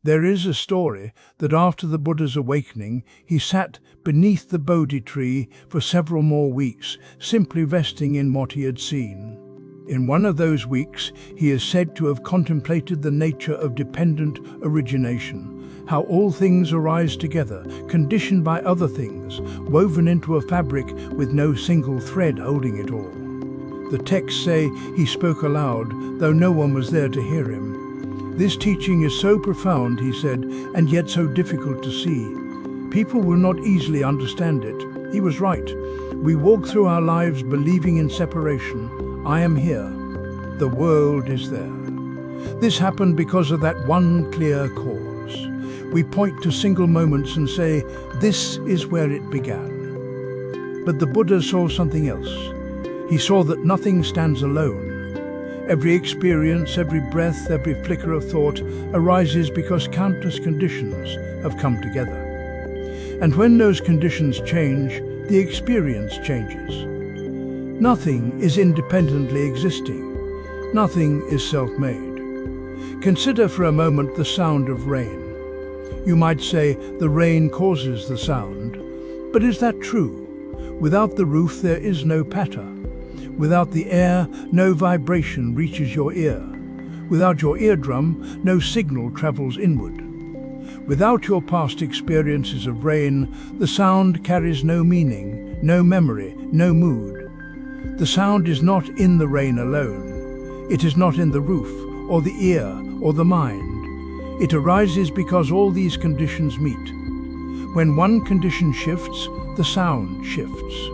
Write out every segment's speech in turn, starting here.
There is a story that after the Buddha's awakening, he sat beneath the Bodhi tree for several more weeks, simply resting in what he had seen. In one of those weeks, he is said to have contemplated the nature of dependent origination, how all things arise together, conditioned by other things, woven into a fabric with no single thread holding it all. The texts say he spoke aloud, though no one was there to hear him. This teaching is so profound, he said, and yet so difficult to see. People will not easily understand it. He was right. We walk through our lives believing in separation. I am here. The world is there. This happened because of that one clear cause. We point to single moments and say, this is where it began. But the Buddha saw something else. He saw that nothing stands alone. Every experience, every breath, every flicker of thought arises because countless conditions have come together. And when those conditions change, the experience changes. Nothing is independently existing. Nothing is self-made. Consider for a moment the sound of rain. You might say the rain causes the sound, but is that true? Without the roof there is no patter. Without the air, no vibration reaches your ear. Without your eardrum, no signal travels inward. Without your past experiences of rain, the sound carries no meaning, no memory, no mood. The sound is not in the rain alone. It is not in the roof, or the ear, or the mind. It arises because all these conditions meet. When one condition shifts, the sound shifts.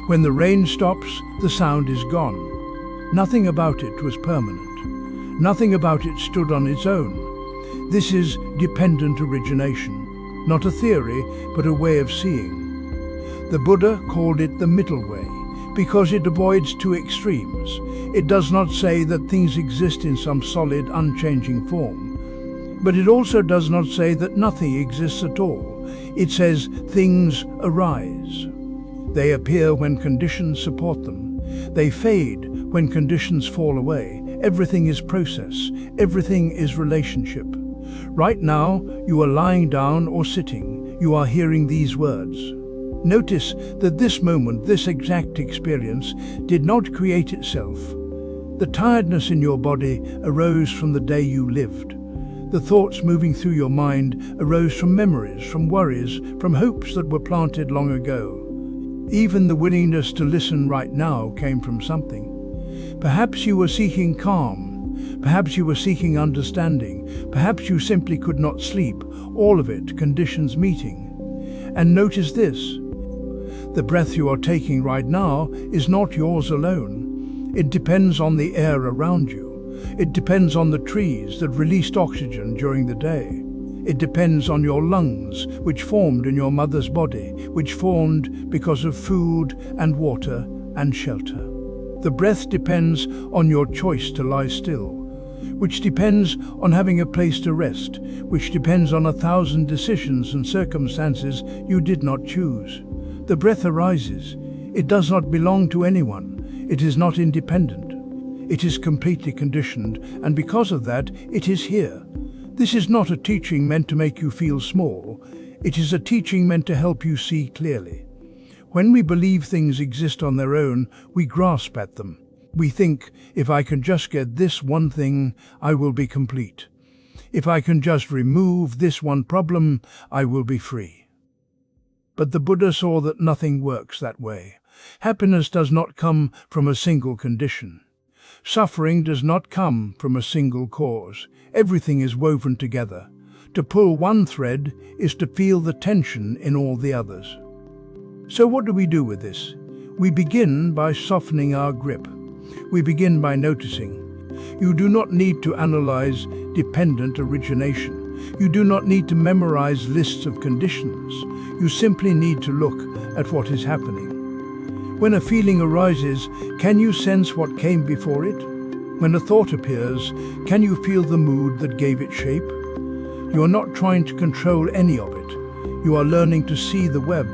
When the rain stops, the sound is gone. Nothing about it was permanent. Nothing about it stood on its own. This is dependent origination, not a theory, but a way of seeing. The Buddha called it the middle way, because it avoids two extremes. It does not say that things exist in some solid, unchanging form. But it also does not say that nothing exists at all. It says things arise. They appear when conditions support them. They fade when conditions fall away. Everything is process. Everything is relationship. Right now, you are lying down or sitting. You are hearing these words. Notice that this moment, this exact experience, did not create itself. The tiredness in your body arose from the day you lived. The thoughts moving through your mind arose from memories, from worries, from hopes that were planted long ago. Even the willingness to listen right now came from something. Perhaps you were seeking calm. Perhaps you were seeking understanding. Perhaps you simply could not sleep. All of it, conditions meeting. And notice this. The breath you are taking right now is not yours alone. It depends on the air around you. It depends on the trees that released oxygen during the day. It depends on your lungs, which formed in your mother's body, which formed because of food and water and shelter. The breath depends on your choice to lie still, which depends on having a place to rest, which depends on 1,000 decisions and circumstances you did not choose. The breath arises. It does not belong to anyone. It is not independent. It is completely conditioned, and because of that, it is here. This is not a teaching meant to make you feel small. It is a teaching meant to help you see clearly. When we believe things exist on their own, we grasp at them. We think, if I can just get this one thing, I will be complete. If I can just remove this one problem, I will be free. But the Buddha saw that nothing works that way. Happiness does not come from a single condition. Suffering does not come from a single cause. Everything is woven together. To pull one thread is to feel the tension in all the others. So what do we do with this? We begin by softening our grip. We begin by noticing. You do not need to analyze dependent origination. You do not need to memorize lists of conditions. You simply need to look at what is happening. When a feeling arises, can you sense what came before it? When a thought appears, can you feel the mood that gave it shape? You are not trying to control any of it. You are learning to see the web.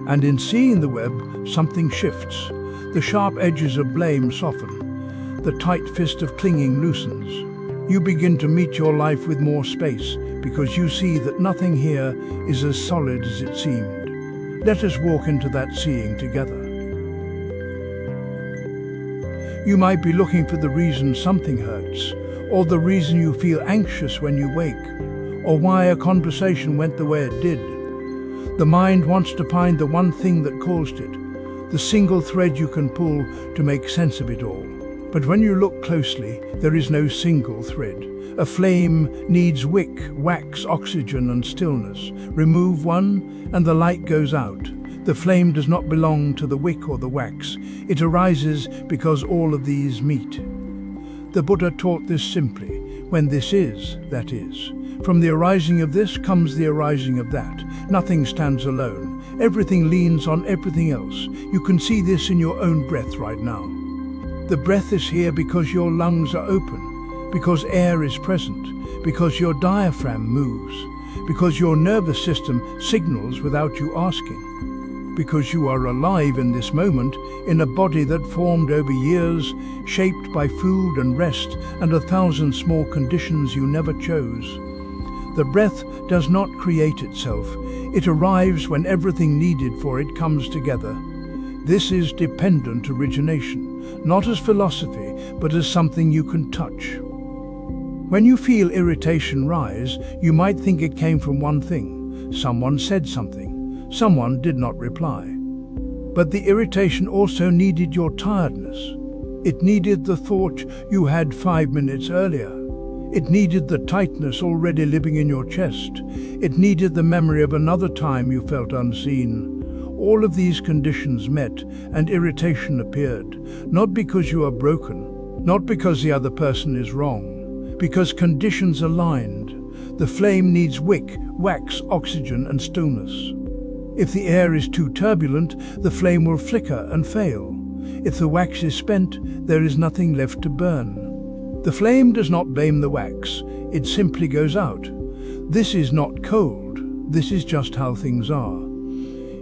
And in seeing the web, something shifts. The sharp edges of blame soften. The tight fist of clinging loosens. You begin to meet your life with more space because you see that nothing here is as solid as it seemed. Let us walk into that seeing together. You might be looking for the reason something hurts, or the reason you feel anxious when you wake, or why a conversation went the way it did. The mind wants to find the one thing that caused it, the single thread you can pull to make sense of it all. But when you look closely, there is no single thread. A flame needs wick, wax, oxygen and stillness. Remove one and the light goes out. The flame does not belong to the wick or the wax. It arises because all of these meet. The Buddha taught this simply. When this is, that is. From the arising of this comes the arising of that. Nothing stands alone. Everything leans on everything else. You can see this in your own breath right now. The breath is here because your lungs are open, because air is present, because your diaphragm moves, because your nervous system signals without you asking, because you are alive in this moment in a body that formed over years, shaped by food and rest and 1,000 small conditions you never chose. The breath does not create itself. It arrives when everything needed for it comes together. This is dependent origination, not as philosophy, but as something you can touch. When you feel irritation rise, you might think it came from one thing. Someone said something. Someone did not reply. But the irritation also needed your tiredness. It needed the thought you had 5 minutes earlier. It needed the tightness already living in your chest. It needed the memory of another time you felt unseen. All of these conditions met and irritation appeared, not because you are broken, not because the other person is wrong, because conditions aligned. The flame needs wick, wax, oxygen and stillness. If the air is too turbulent, the flame will flicker and fail. If the wax is spent, there is nothing left to burn. The flame does not blame the wax, it simply goes out. This is not cold, this is just how things are.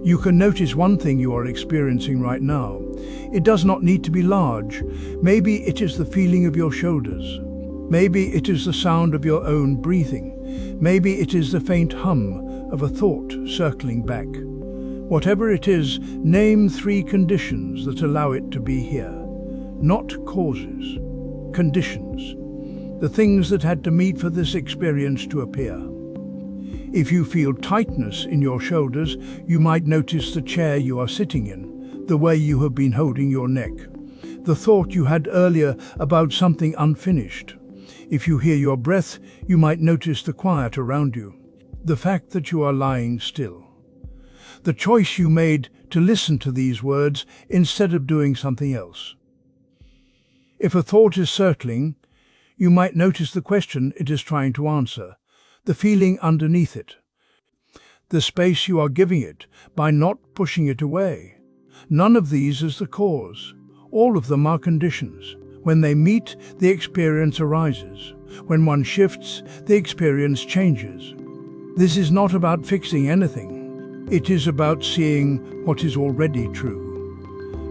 You can notice one thing you are experiencing right now. It does not need to be large. Maybe it is the feeling of your shoulders. Maybe it is the sound of your own breathing. Maybe it is the faint hum of a thought circling back. Whatever it is, name 3 conditions that allow it to be here. Not causes, conditions. The things that had to meet for this experience to appear. If you feel tightness in your shoulders, you might notice the chair you are sitting in, the way you have been holding your neck, the thought you had earlier about something unfinished. If you hear your breath, you might notice the quiet around you, the fact that you are lying still. The choice you made to listen to these words instead of doing something else. If a thought is circling, you might notice the question it is trying to answer, the feeling underneath it, the space you are giving it by not pushing it away. None of these is the cause. All of them are conditions. When they meet, the experience arises. When one shifts, the experience changes. This is not about fixing anything. It is about seeing what is already true.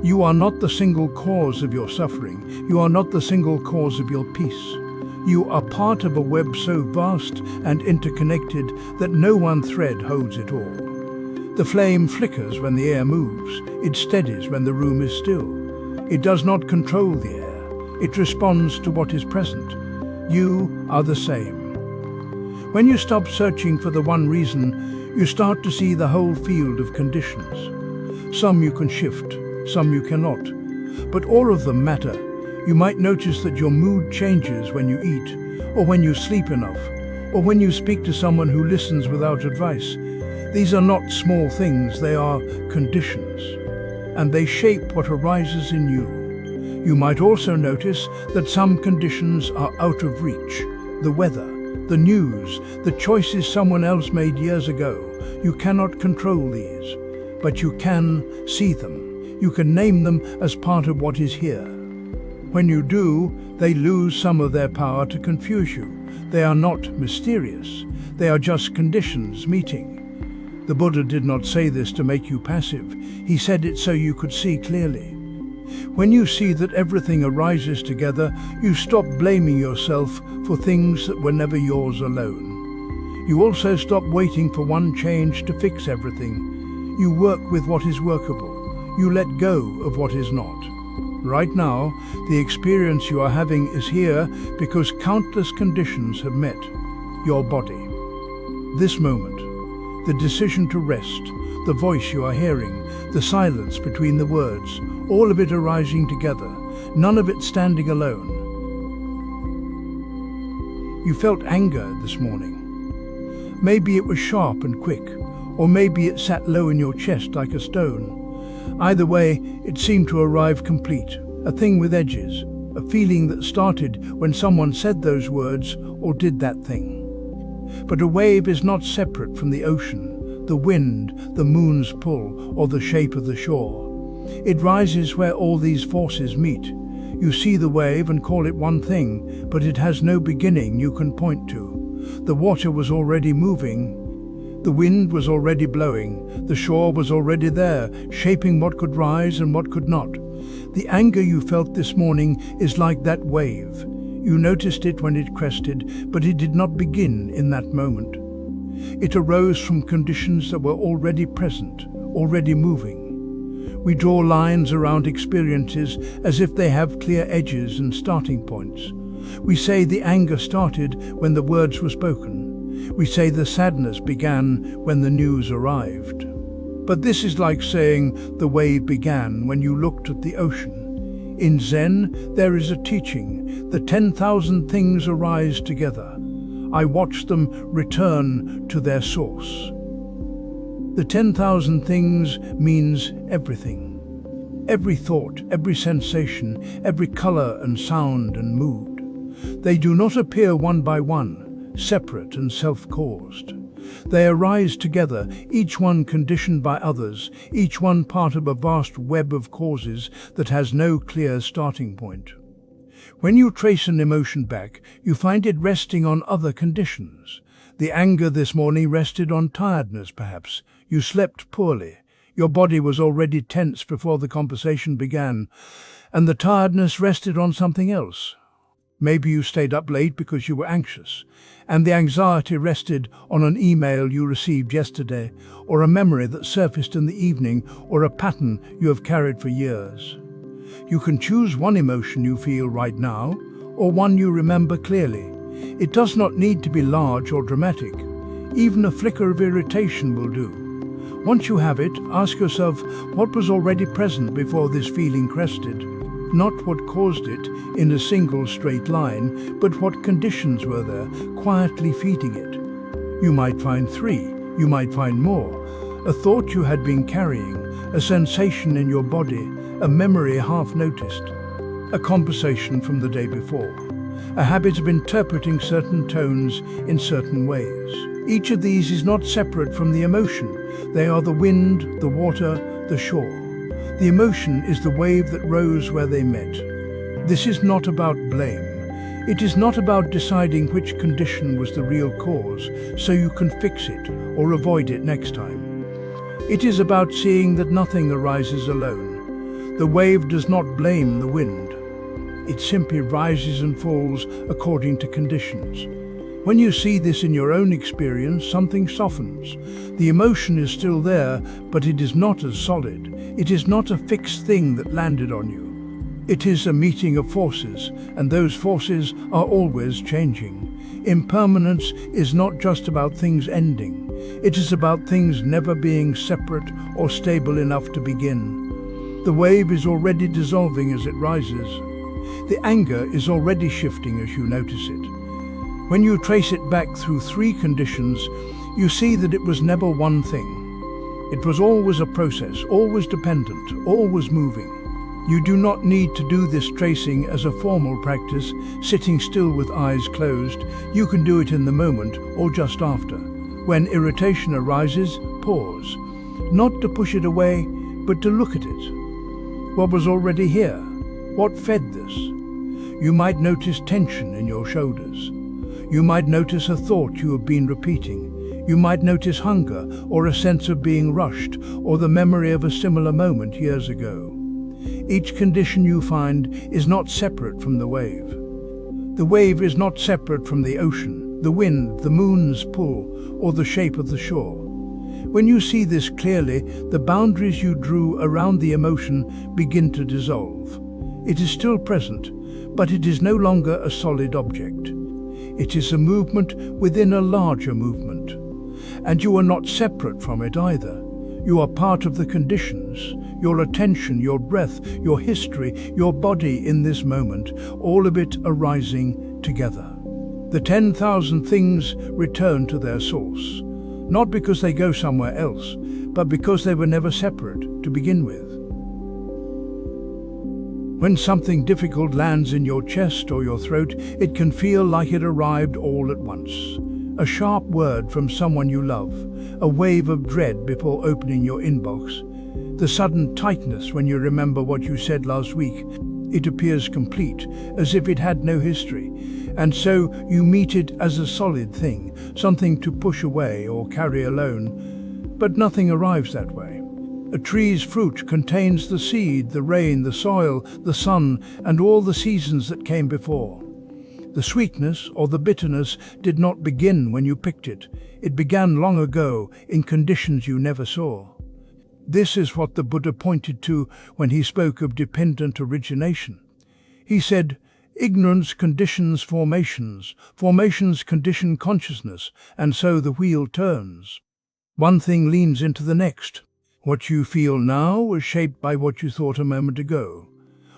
You are not the single cause of your suffering. You are not the single cause of your peace. You are part of a web so vast and interconnected that no one thread holds it all. The flame flickers when the air moves. It steadies when the room is still. It does not control the air. It responds to what is present. You are the same. When you stop searching for the one reason, you start to see the whole field of conditions. Some you can shift, some you cannot, but all of them matter. You might notice that your mood changes when you eat, or when you sleep enough, or when you speak to someone who listens without advice. These are not small things, they are conditions, and they shape what arises in you. You might also notice that some conditions are out of reach. The weather, the news, the choices someone else made years ago. You cannot control these, but you can see them. You can name them as part of what is here. When you do, they lose some of their power to confuse you. They are not mysterious. They are just conditions meeting. The Buddha did not say this to make you passive. He said it so you could see clearly. When you see that everything arises together, you stop blaming yourself for things that were never yours alone. You also stop waiting for one change to fix everything. You work with what is workable. You let go of what is not. Right now, the experience you are having is here because countless conditions have met your body. This moment, the decision to rest, the voice you are hearing, the silence between the words, all of it arising together, none of it standing alone. You felt anger this morning. Maybe it was sharp and quick, or maybe it sat low in your chest like a stone. Either way, it seemed to arrive complete, a thing with edges, a feeling that started when someone said those words or did that thing. But a wave is not separate from the ocean, the wind, the moon's pull, or the shape of the shore. It rises where all these forces meet. You see the wave and call it one thing, but it has no beginning you can point to. The water was already moving. The wind was already blowing. The shore was already there, shaping what could rise and what could not. The anger you felt this morning is like that wave. You noticed it when it crested, but it did not begin in that moment. It arose from conditions that were already present, already moving. We draw lines around experiences as if they have clear edges and starting points. We say the anger started when the words were spoken. We say the sadness began when the news arrived. But this is like saying the wave began when you looked at the ocean. In Zen, there is a teaching, the 10,000 things arise together. I watch them return to their source. The 10,000 things means everything. Every thought, every sensation, every color and sound and mood. They do not appear one by one, separate and self-caused. They arise together, each one conditioned by others, each one part of a vast web of causes that has no clear starting point. When you trace an emotion back, you find it resting on other conditions. The anger this morning rested on tiredness, perhaps. You slept poorly. Your body was already tense before the conversation began, and the tiredness rested on something else. Maybe you stayed up late because you were anxious, and the anxiety rested on an email you received yesterday, or a memory that surfaced in the evening, or a pattern you have carried for years. You can choose one emotion you feel right now, or one you remember clearly. It does not need to be large or dramatic. Even a flicker of irritation will do. Once you have it, ask yourself what was already present before this feeling crested. Not what caused it in a single straight line, but what conditions were there, quietly feeding it. You might find 3, you might find more. A thought you had been carrying, a sensation in your body, a memory half noticed, a conversation from the day before, a habit of interpreting certain tones in certain ways. Each of these is not separate from the emotion. They are the wind, the water, the shore. The emotion is the wave that rose where they met. This is not about blame. It is not about deciding which condition was the real cause so you can fix it or avoid it next time. It is about seeing that nothing arises alone. The wave does not blame the wind. It simply rises and falls according to conditions. When you see this in your own experience, something softens. The emotion is still there, but it is not as solid. It is not a fixed thing that landed on you. It is a meeting of forces, and those forces are always changing. Impermanence is not just about things ending. It is about things never being separate or stable enough to begin. The wave is already dissolving as it rises. The anger is already shifting as you notice it. When you trace it back through 3 conditions, you see that it was never one thing. It was always a process, always dependent, always moving. You do not need to do this tracing as a formal practice, sitting still with eyes closed. You can do it in the moment or just after. When irritation arises, pause. Not to push it away, but to look at it. What was already here? What fed this? You might notice tension in your shoulders. You might notice a thought you have been repeating. You might notice hunger or a sense of being rushed or the memory of a similar moment years ago. Each condition you find is not separate from the wave. The wave is not separate from the ocean, the wind, the moon's pull, or the shape of the shore. When you see this clearly, the boundaries you drew around the emotion begin to dissolve. It is still present, but it is no longer a solid object. It is a movement within a larger movement. And you are not separate from it either. You are part of the conditions, your attention, your breath, your history, your body in this moment, all of it arising together. The 10,000 things return to their source, not because they go somewhere else, but because they were never separate to begin with. When something difficult lands in your chest or your throat, it can feel like it arrived all at once. A sharp word from someone you love, a wave of dread before opening your inbox, the sudden tightness when you remember what you said last week. It appears complete, as if it had no history, and so you meet it as a solid thing, something to push away or carry alone. But nothing arrives that way. A tree's fruit contains the seed, the rain, the soil, the sun, and all the seasons that came before. The sweetness or the bitterness did not begin when you picked it. It began long ago in conditions you never saw. This is what the Buddha pointed to when he spoke of dependent origination. He said, ignorance conditions formations, formations condition consciousness, and so the wheel turns. One thing leans into the next. What you feel now was shaped by what you thought a moment ago.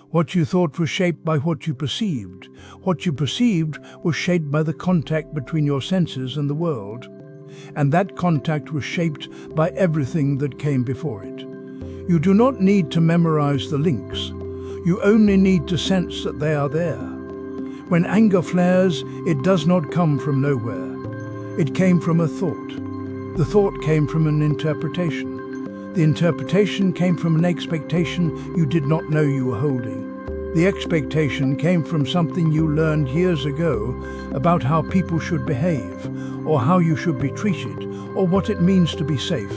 What you thought was shaped by what you perceived. What you perceived was shaped by the contact between your senses and the world. And that contact was shaped by everything that came before it. You do not need to memorize the links. You only need to sense that they are there. When anger flares, it does not come from nowhere. It came from a thought. The thought came from an interpretation. The interpretation came from an expectation you did not know you were holding. The expectation came from something you learned years ago about how people should behave, or how you should be treated, or what it means to be safe.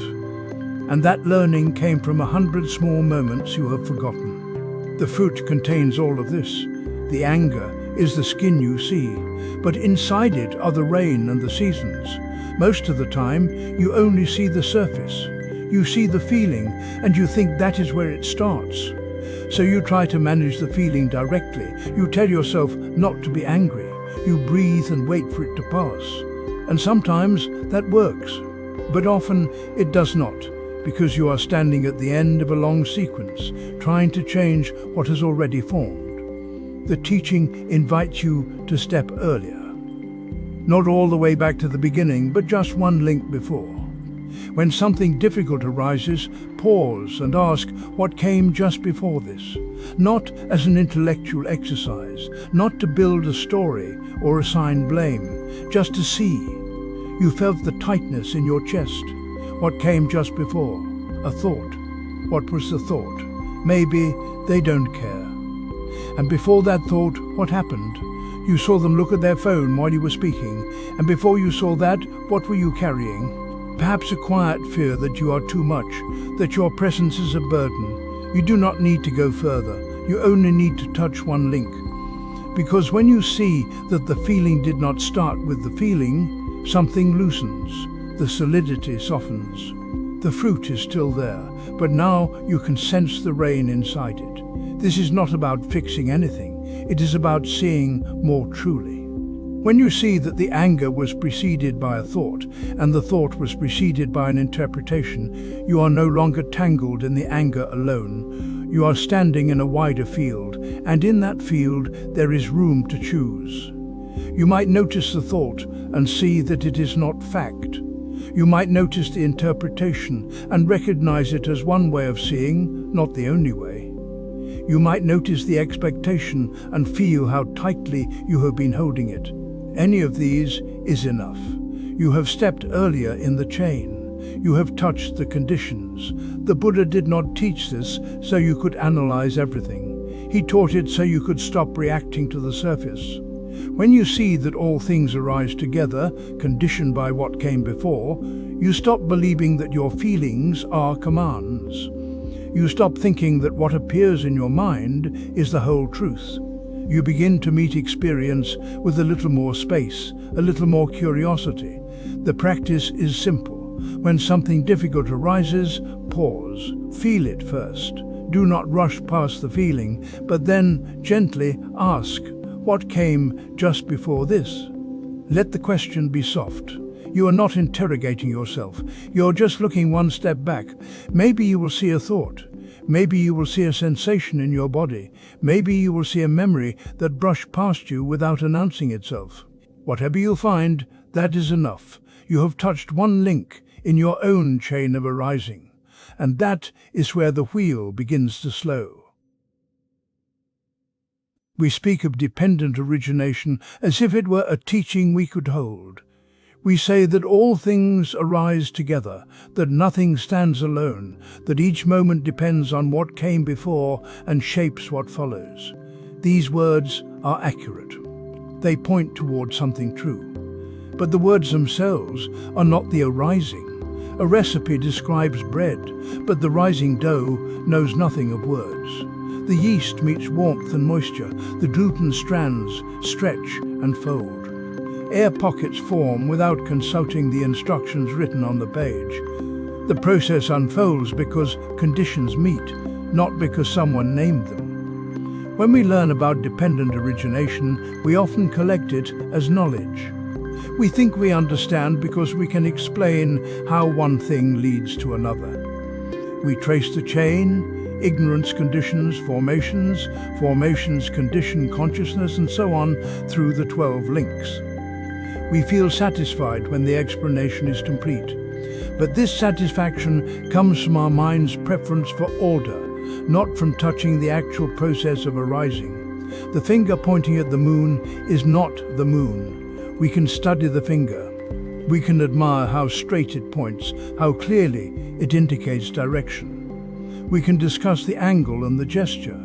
And that learning came from 100 small moments you have forgotten. The fruit contains all of this. The anger is the skin you see, but inside it are the rain and the seasons. Most of the time, you only see the surface. You see the feeling, and you think that is where it starts. So you try to manage the feeling directly. You tell yourself not to be angry. You breathe and wait for it to pass. And sometimes that works, but often it does not, because you are standing at the end of a long sequence, trying to change what has already formed. The teaching invites you to step earlier. Not all the way back to the beginning, but just one link before. When something difficult arises, pause and ask what came just before this. Not as an intellectual exercise, not to build a story or assign blame, just to see. You felt the tightness in your chest. What came just before? A thought. What was the thought? Maybe they don't care. And before that thought, what happened? You saw them look at their phone while you were speaking, and before you saw that, what were you carrying? Perhaps a quiet fear that you are too much, that your presence is a burden. You do not need to go further. You only need to touch one link. Because when you see that the feeling did not start with the feeling, something loosens. The solidity softens. The fruit is still there, but now you can sense the rain inside it. This is not about fixing anything. It is about seeing more truly. When you see that the anger was preceded by a thought, and the thought was preceded by an interpretation, you are no longer tangled in the anger alone. You are standing in a wider field, and in that field there is room to choose. You might notice the thought and see that it is not fact. You might notice the interpretation and recognize it as one way of seeing, not the only way. You might notice the expectation and feel how tightly you have been holding it. Any of these is enough. You have stepped earlier in the chain. You have touched the conditions. The Buddha did not teach this so you could analyze everything. He taught it so you could stop reacting to the surface. When you see that all things arise together, conditioned by what came before, you stop believing that your feelings are commands. You stop thinking that what appears in your mind is the whole truth. You begin to meet experience with a little more space, a little more curiosity. The practice is simple. When something difficult arises, pause. Feel it first. Do not rush past the feeling, but then gently ask, what came just before this? Let the question be soft. You are not interrogating yourself. You're just looking one step back. Maybe you will see a thought. Maybe you will see a sensation in your body. Maybe you will see a memory that brushed past you without announcing itself. Whatever you find, that is enough. You have touched one link in your own chain of arising, and that is where the wheel begins to slow. We speak of dependent origination as if it were a teaching we could hold. We say that all things arise together, that nothing stands alone, that each moment depends on what came before and shapes what follows. These words are accurate. They point towards something true. But the words themselves are not the arising. A recipe describes bread, but the rising dough knows nothing of words. The yeast meets warmth and moisture. The gluten strands stretch and fold. Air pockets form without consulting the instructions written on the page. The process unfolds because conditions meet, not because someone named them. When we learn about dependent origination, we often collect it as knowledge. We think we understand because we can explain how one thing leads to another. We trace the chain: ignorance conditions formations, formations condition consciousness, and so on through the 12 links. We feel satisfied when the explanation is complete. But this satisfaction comes from our mind's preference for order, not from touching the actual process of arising. The finger pointing at the moon is not the moon. We can study the finger. We can admire how straight it points, how clearly it indicates direction. We can discuss the angle and the gesture.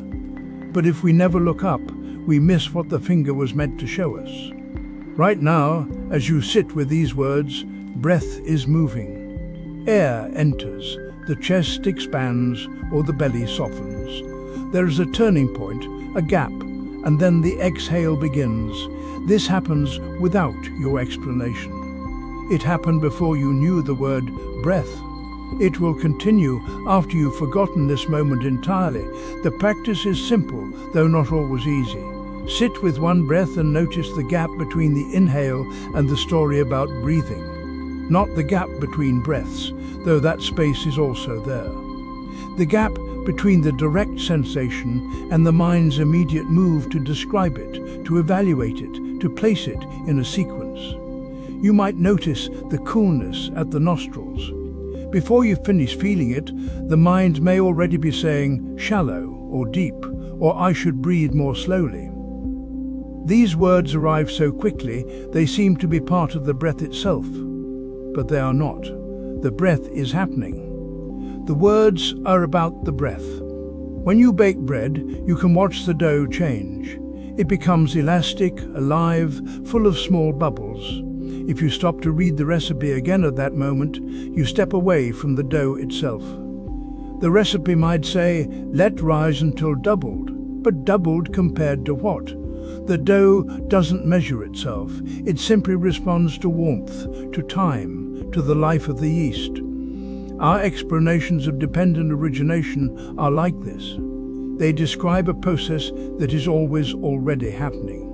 But if we never look up, we miss what the finger was meant to show us. Right now, as you sit with these words, breath is moving. Air enters, the chest expands, or the belly softens. There is a turning point, a gap, and then the exhale begins. This happens without your explanation. It happened before you knew the word breath. It will continue after you've forgotten this moment entirely. The practice is simple, though not always easy. Sit with one breath and notice the gap between the inhale and the story about breathing. Not the gap between breaths, though that space is also there. The gap between the direct sensation and the mind's immediate move to describe it, to evaluate it, to place it in a sequence. You might notice the coolness at the nostrils. Before you finish feeling it, the mind may already be saying shallow or deep, or I should breathe more slowly. These words arrive so quickly they seem to be part of the breath itself, but they are not. The breath is happening. The words are about the breath. When you bake bread, you can watch the dough change. It becomes elastic, alive, full of small bubbles. If you stop to read the recipe again at that moment, you step away from the dough itself. The recipe might say, let rise until doubled, but doubled compared to what? The dough doesn't measure itself. It simply responds to warmth, to time, to the life of the yeast. Our explanations of dependent origination are like this. They describe a process that is always already happening.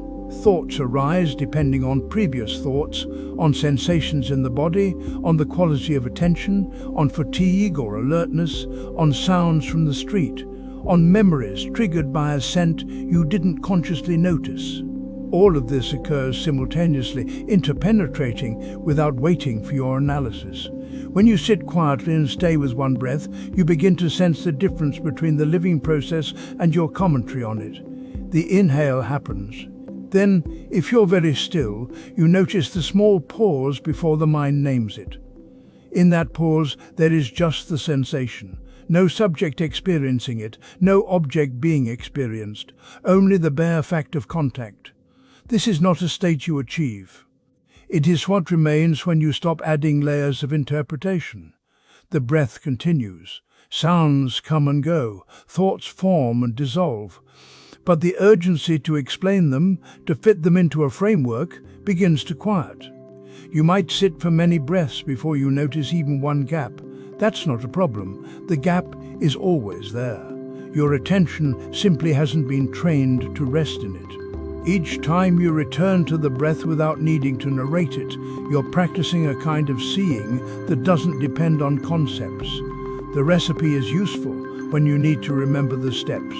Thoughts arise depending on previous thoughts, on sensations in the body, on the quality of attention, on fatigue or alertness, on sounds from the street, on memories triggered by a scent you didn't consciously notice. All of this occurs simultaneously, interpenetrating without waiting for your analysis. When you sit quietly and stay with one breath, you begin to sense the difference between the living process and your commentary on it. The inhale happens. Then, if you're very still, you notice the small pause before the mind names it. In that pause, there is just the sensation. No subject experiencing it, no object being experienced, only the bare fact of contact. This is not a state you achieve. It is what remains when you stop adding layers of interpretation. the breath continues. Sounds come and go, thoughts form and dissolve. But the urgency to explain them, to fit them into a framework, begins to quiet. You might sit for many breaths before you notice even one gap. That's not a problem. The gap is always there. Your attention simply hasn't been trained to rest in it. Each time you return to the breath without needing to narrate it, you're practicing a kind of seeing that doesn't depend on concepts. The recipe is useful when you need to remember the steps.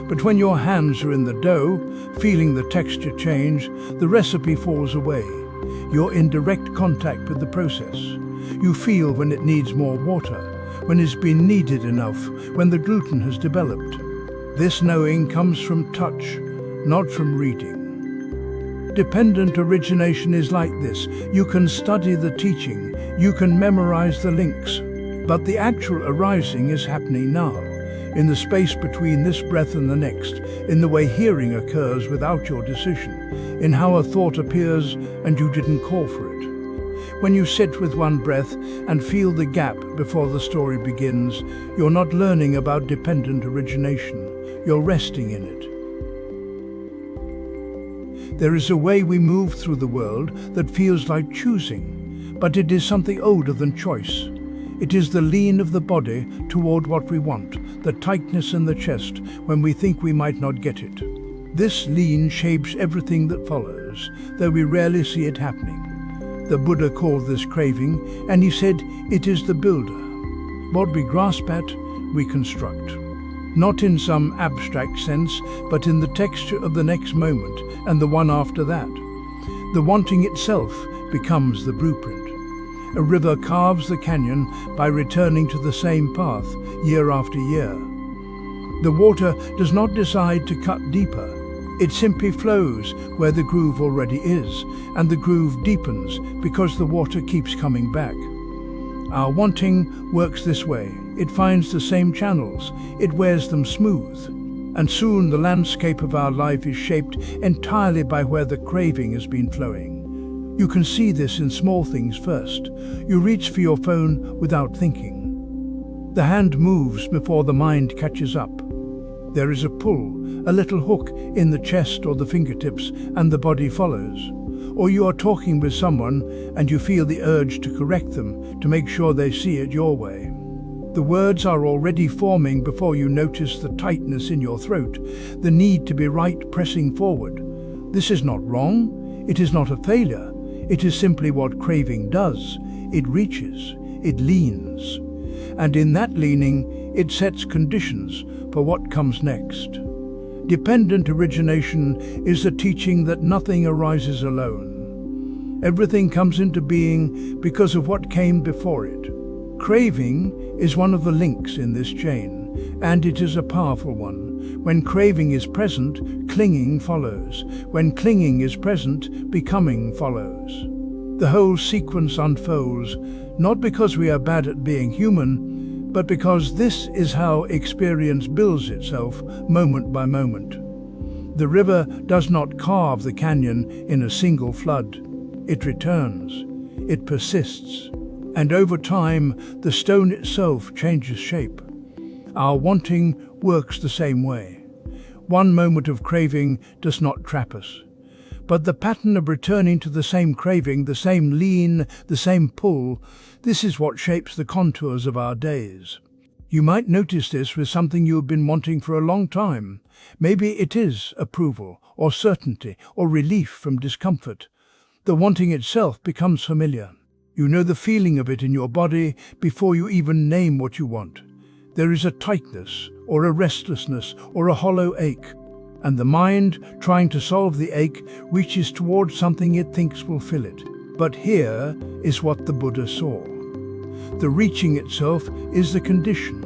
But when your hands are in the dough, feeling the texture change, the recipe falls away. You're in direct contact with the process. You feel when it needs more water, when it's been kneaded enough, when the gluten has developed. This knowing comes from touch, not from reading. Dependent origination is like this. You can study the teaching, you can memorize the links, but the actual arising is happening now, in the space between this breath and the next, in the way hearing occurs without your decision, in how a thought appears and you didn't call for it. When you sit with one breath and feel the gap before the story begins, you're not learning about dependent origination, you're resting in it. There is a way we move through the world that feels like choosing, but it is something older than choice. It is the lean of the body toward what we want, the tightness in the chest when we think we might not get it. This lean shapes everything that follows, though we rarely see it happening. The Buddha called this craving, and he said it is the builder. What we grasp at, we construct. Not in some abstract sense, but in the texture of the next moment and the one after that. The wanting itself becomes the blueprint. A river carves the canyon by returning to the same path year after year. The water does not decide to cut deeper. It simply flows where the groove already is, and the groove deepens because the water keeps coming back. Our wanting works this way. It finds the same channels, it wears them smooth, and soon the landscape of our life is shaped entirely by where the craving has been flowing. You can see this in small things first. You reach for your phone without thinking. The hand moves before the mind catches up. There is a pull, a little hook in the chest or the fingertips, and the body follows. Or you are talking with someone and you feel the urge to correct them, to make sure they see it your way. The words are already forming before you notice the tightness in your throat, the need to be right pressing forward. This is not wrong. It is not a failure. It is simply what craving does. It reaches, it leans. And in that leaning, it sets conditions for what comes next. Dependent origination is the teaching that nothing arises alone. Everything comes into being because of what came before it. Craving is one of the links in this chain, and it is a powerful one. When craving is present, clinging follows. When clinging is present, becoming follows. The whole sequence unfolds, not because we are bad at being human, but because this is how experience builds itself moment by moment. The river does not carve the canyon in a single flood. It returns, it persists, and over time the stone itself changes shape. Our wanting works the same way. One moment of craving does not trap us, but the pattern of returning to the same craving, the same lean, the same pull, this is what shapes the contours of our days. You might notice this with something you have been wanting for a long time. Maybe it is approval, or certainty, or relief from discomfort. The wanting itself becomes familiar. You know the feeling of it in your body before you even name what you want. There is a tightness, or a restlessness, or a hollow ache, and the mind, trying to solve the ache, reaches towards something it thinks will fill it. But here is what the Buddha saw. The reaching itself is the condition.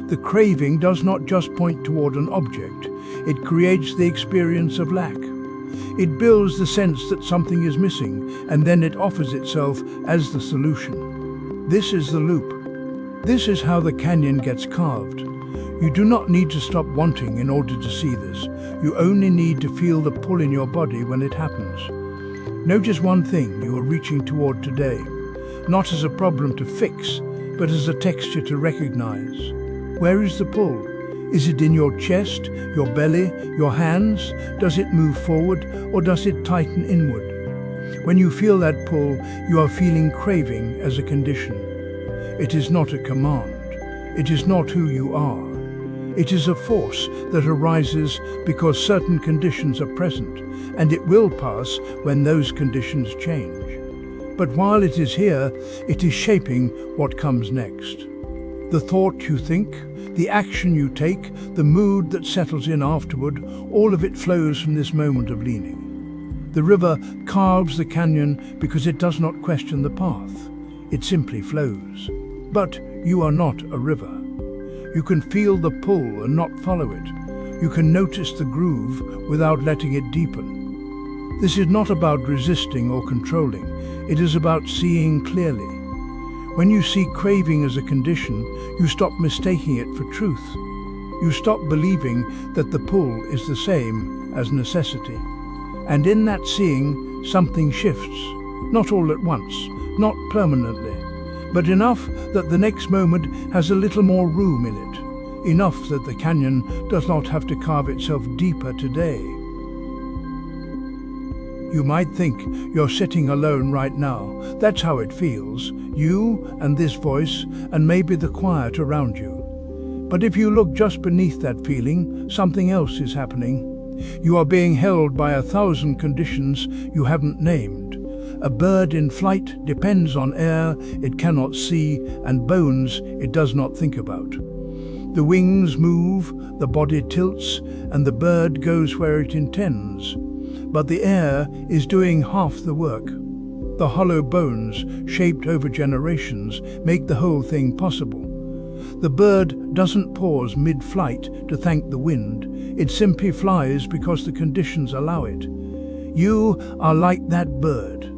The craving does not just point toward an object, it creates the experience of lack. It builds the sense that something is missing, and then it offers itself as the solution. This is the loop. This is how the canyon gets carved. You do not need to stop wanting in order to see this. You only need to feel the pull in your body when it happens. Notice one thing you are reaching toward today, not as a problem to fix, but as a texture to recognize. Where is the pull? Is it in your chest, your belly, your hands? Does it move forward or does it tighten inward? When you feel that pull, you are feeling craving as a condition. It is not a command. It is not who you are. It is a force that arises because certain conditions are present, and it will pass when those conditions change. But while it is here, it is shaping what comes next. The thought you think, the action you take, the mood that settles in afterward, all of it flows from this moment of leaning. The river carves the canyon because it does not question the path. It simply flows. But you are not a river. You can feel the pull and not follow it. You can notice the groove without letting it deepen. This is not about resisting or controlling. It is about seeing clearly. When you see craving as a condition, you stop mistaking it for truth. You stop believing that the pull is the same as necessity. And in that seeing, something shifts. Not all at once, not permanently, but enough that the next moment has a little more room in it. Enough that the canyon does not have to carve itself deeper today. You might think you're sitting alone right now. That's how it feels. You and this voice and maybe the quiet around you. But if you look just beneath that feeling, something else is happening. You are being held by 1,000 conditions you haven't named. A bird in flight depends on air it cannot see and bones it does not think about. The wings move, the body tilts, and the bird goes where it intends. But the air is doing half the work. The hollow bones, shaped over generations, make the whole thing possible. The bird doesn't pause mid-flight to thank the wind. It simply flies because the conditions allow it. You are like that bird.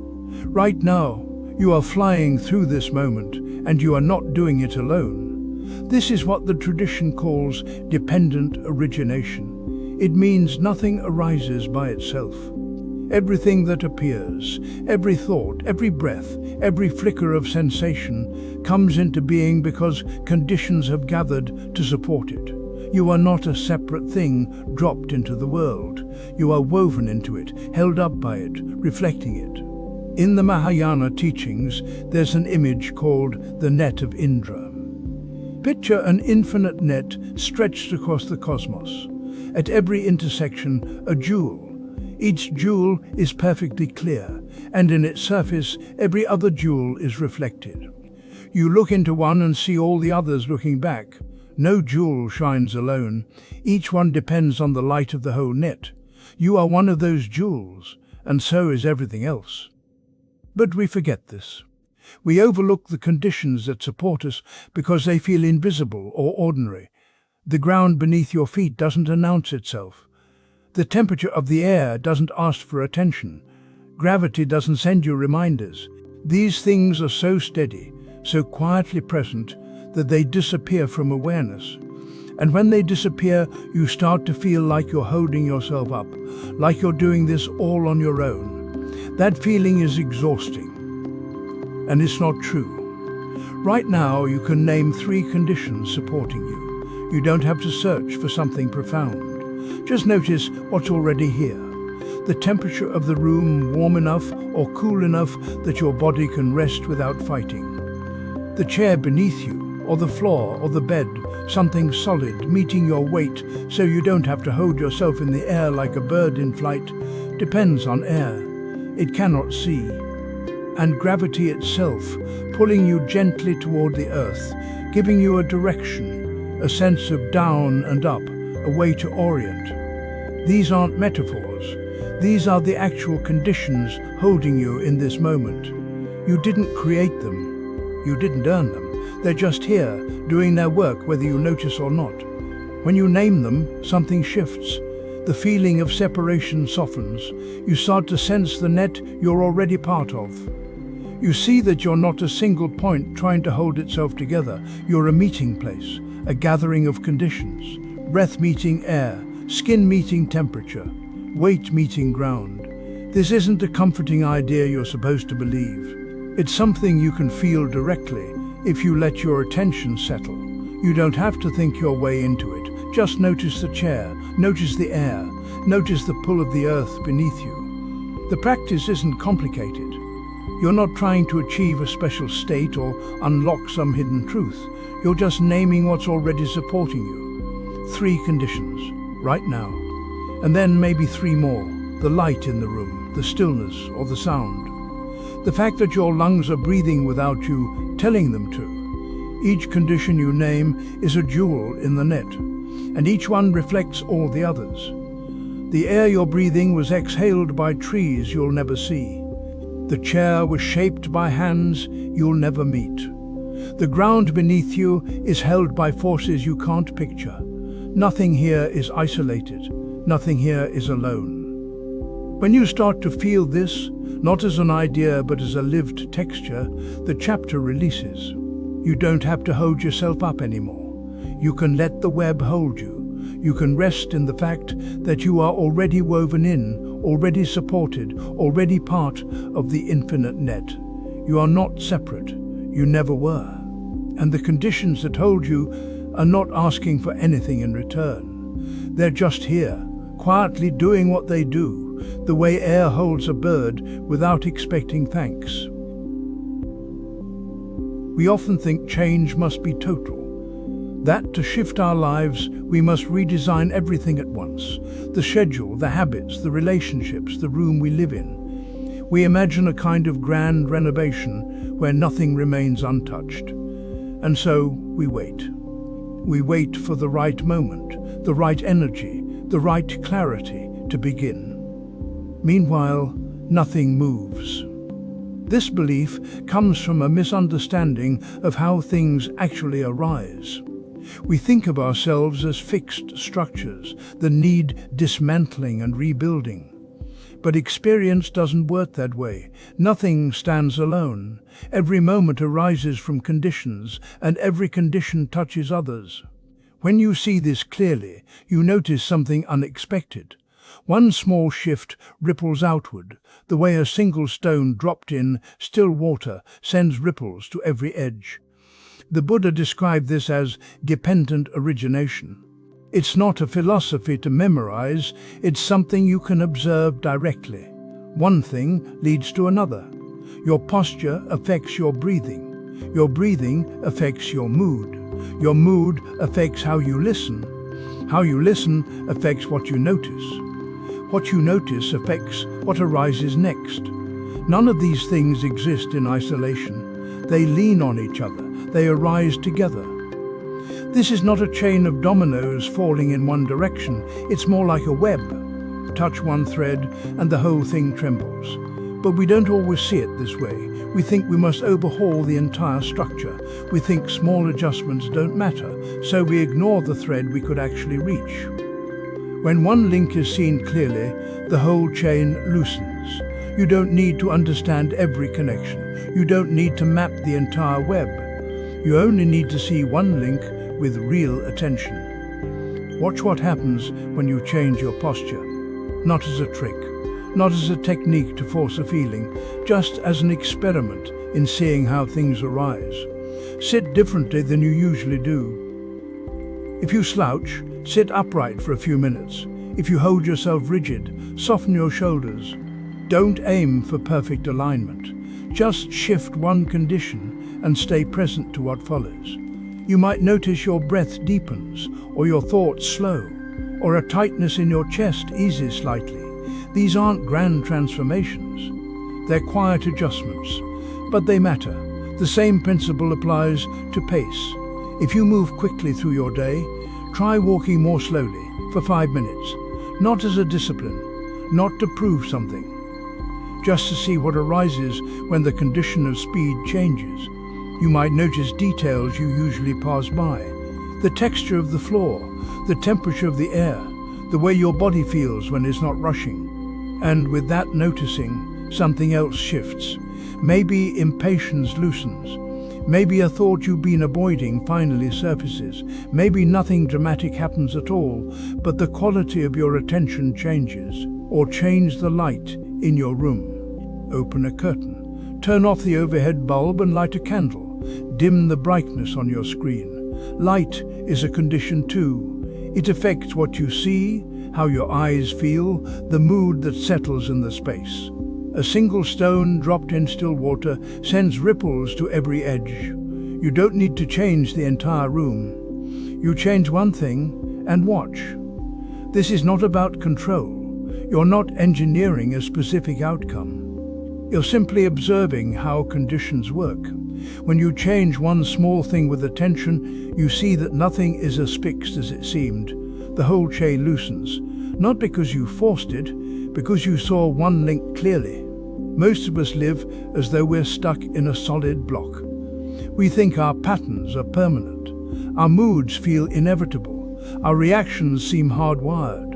Right now, you are flying through this moment, and you are not doing it alone. This is what the tradition calls dependent origination. It means nothing arises by itself. Everything that appears, every thought, every breath, every flicker of sensation comes into being because conditions have gathered to support it. You are not a separate thing dropped into the world. You are woven into it, held up by it, reflecting it. In the Mahayana teachings, there's an image called the net of Indra. Picture an infinite net stretched across the cosmos. At every intersection, a jewel. Each jewel is perfectly clear, and in its surface, every other jewel is reflected. You look into one and see all the others looking back. No jewel shines alone. Each one depends on the light of the whole net. You are one of those jewels, and so is everything else. But we forget this. We overlook the conditions that support us because they feel invisible or ordinary. The ground beneath your feet doesn't announce itself. The temperature of the air doesn't ask for attention. Gravity doesn't send you reminders. These things are so steady, so quietly present, that they disappear from awareness. And when they disappear, you start to feel like you're holding yourself up, like you're doing this all on your own. That feeling is exhausting. And it's not true. Right now, you can name 3 conditions supporting you. You don't have to search for something profound. Just notice what's already here. The temperature of the room warm enough or cool enough that your body can rest without fighting. The chair beneath you, or the floor, or the bed, something solid meeting your weight so you don't have to hold yourself in the air like a bird in flight, depends on air. It cannot see. And gravity itself, pulling you gently toward the earth, giving you a direction, a sense of down and up, a way to orient. These aren't metaphors. These are the actual conditions holding you in this moment. You didn't create them. You didn't earn them. They're just here, doing their work whether you notice or not. When you name them, something shifts. The feeling of separation softens. You start to sense the net you're already part of. You see that you're not a single point trying to hold itself together. You're a meeting place, a gathering of conditions. Breath meeting air, skin meeting temperature, weight meeting ground. This isn't a comforting idea you're supposed to believe. It's something you can feel directly, if you let your attention settle. You don't have to think your way into it. Just notice the chair, notice the air, notice the pull of the earth beneath you. The practice isn't complicated. You're not trying to achieve a special state or unlock some hidden truth. You're just naming what's already supporting you. 3 conditions, right now. And then maybe 3 more. The light in the room, the stillness, or the sound. The fact that your lungs are breathing without you telling them to. Each condition you name is a jewel in the net, and each one reflects all the others. The air you're breathing was exhaled by trees you'll never see. The chair was shaped by hands you'll never meet. The ground beneath you is held by forces you can't picture. Nothing here is isolated. Nothing here is alone. When you start to feel this, not as an idea but as a lived texture, the chapter releases. You don't have to hold yourself up anymore. You can let the web hold you. You can rest in the fact that you are already woven in, already supported, already part of the infinite net. You are not separate. You never were. And the conditions that hold you are not asking for anything in return. They're just here, quietly doing what they do, the way air holds a bird without expecting thanks. We often think change must be total. That to shift our lives, we must redesign everything at once. The schedule, the habits, the relationships, the room we live in. We imagine a kind of grand renovation where nothing remains untouched. And so we wait. We wait for the right moment, the right energy, the right clarity to begin. Meanwhile, nothing moves. This belief comes from a misunderstanding of how things actually arise. We think of ourselves as fixed structures that need dismantling and rebuilding. But experience doesn't work that way. Nothing stands alone. Every moment arises from conditions, and every condition touches others. When you see this clearly, you notice something unexpected. One small shift ripples outward, the way a single stone dropped in still water sends ripples to every edge. The Buddha described this as dependent origination. It's not a philosophy to memorize, it's something you can observe directly. One thing leads to another. Your posture affects your breathing. Your breathing affects your mood. Your mood affects how you listen. How you listen affects what you notice. What you notice affects what arises next. None of these things exist in isolation. They lean on each other. They arise together. This is not a chain of dominoes falling in one direction. It's more like a web. Touch one thread and the whole thing trembles. But we don't always see it this way. We think we must overhaul the entire structure. We think small adjustments don't matter, so we ignore the thread we could actually reach. When one link is seen clearly, the whole chain loosens. You don't need to understand every connection. You don't need to map the entire web. You only need to see one link with real attention. Watch what happens when you change your posture. Not as a trick, not as a technique to force a feeling, just as an experiment in seeing how things arise. Sit differently than you usually do. If you slouch, sit upright for a few minutes. If you hold yourself rigid, soften your shoulders. Don't aim for perfect alignment. Just shift one condition and stay present to what follows. You might notice your breath deepens, or your thoughts slow, or a tightness in your chest eases slightly. These aren't grand transformations. They're quiet adjustments, but they matter. The same principle applies to pace. If you move quickly through your day, try walking more slowly for 5 minutes, not as a discipline, not to prove something, just to see what arises when the condition of speed changes. You might notice details you usually pass by. The texture of the floor, the temperature of the air, the way your body feels when it's not rushing. And with that noticing, something else shifts. Maybe impatience loosens. Maybe a thought you've been avoiding finally surfaces. Maybe nothing dramatic happens at all, but the quality of your attention changes. Or change the light in your room. Open a curtain. Turn off the overhead bulb and light a candle. dim the brightness on your screen. Light is a condition too. It affects what you see, how your eyes feel, the mood that settles in the space. A single stone dropped in still water sends ripples to every edge. You don't need to change the entire room. You change one thing and watch. This is not about control. You're not engineering a specific outcome. You're simply observing how conditions work. When you change one small thing with attention, you see that nothing is as fixed as it seemed. The whole chain loosens, not because you forced it, because you saw one link clearly. Most of us live as though we're stuck in a solid block. We think our patterns are permanent. Our moods feel inevitable. Our reactions seem hardwired.